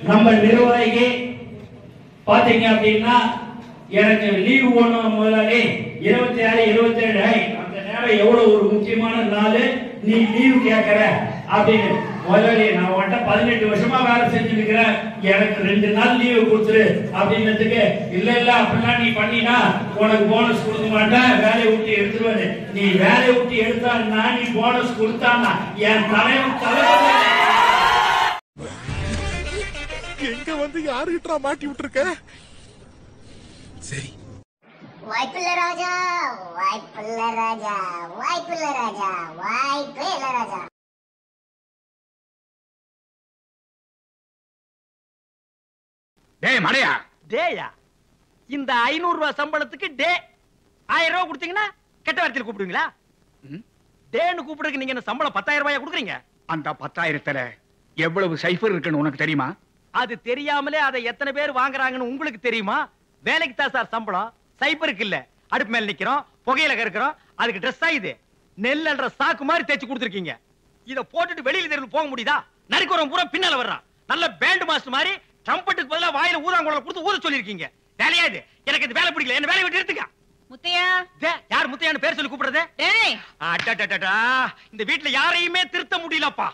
நம்ம நிர்வாகி பாத்தீங்க அப்படின்னா எனக்கு லீவ் போனோம் முதலாளி 26 27 அந்த நேரம் எவ்வளவு ஒரு முக்கியமான நாள் நீ லீவ் கேட்கற அப்படின்னு. முதலாளி நான் உன்கிட்ட 18 வருஷமா வேலை செஞ்சிருக்கிறேன், எனக்கு 2 நாள் லீவு கொடுத்துரு அப்படின்னதுக்கு இல்ல அப்படிலாம் நீ பண்ணினா உனக்கு போனஸ் கொடுக்க மாட்டேன், வேலையை விட்டு எடுத்துருவாரு. நீ வேலையை விட்டு எடுத்தா நீ போனஸ் கொடுத்தானா என் தலைவர் எங்க வந்து யாருகிட்ட மாட்டி விட்டுருக்க? சரி வாய்ப்பில்ல ராஜா, வாய்ப்பில்ல ராஜா, வாய்ப்பில்ல ராஜா, வாய்ப்பே இல்ல ராஜா. டேய் மடையா, டேயா இந்த 500 ரூபாய் சம்பளத்துக்கு டே 1000 ரூபாய் கொடுத்தீங்கன்னா கெட்ட வார்த்தையில் கூப்பிடுவீங்களா? டேன்னு கூப்பிடுறதுக்கு நீங்க என்ன சம்பளம் 10,000 ரூபாயா கொடுக்குறீங்க? அந்த 10,000த்துல எவ்வளவு சைஃபர் இருக்குன்னு உனக்கு தெரியுமா? அது தெரியாமலே அதை எத்தனை பேர் வாங்குறாங்கன்னு உங்களுக்கு தெரியுமா? வேலைக்கு தான் சார் சம்பளம், சைபருக்கு இல்ல. அடுப்பு மேல நிக்கிறோம், புகையில கறக்குறோம், அதுக்கு ட்ரெஸ் ஆயுது நெல் என்ற சாக்கு மாதிரி தேய்ச்சி கொடுத்துருக்கீங்க. இத போட்டுட்டு வெளியில தெருவில் போக முடியுதா? நரிக்குறோம் பூரா பின்னால வர்றான். நல்ல பேண்ட் மாஸ்டர் மாதிரி ட்ரம்பட்டுக்கு பதிலா வாயில ஊதாங்குழல கொடுத்து ஊத சொல்லிருக்கீங்க. வேலையா இது? எனக்கு இது வேலை பிடிக்கல, என்ன வேலையை விட்டு எடுத்துக்க. முத்தையா, யார் முத்தையான்னு பேர் சொல்லி கூப்பிடுறது? டேய் இந்த வீட்டுல யாரையுமே திருத்த முடியலப்பா.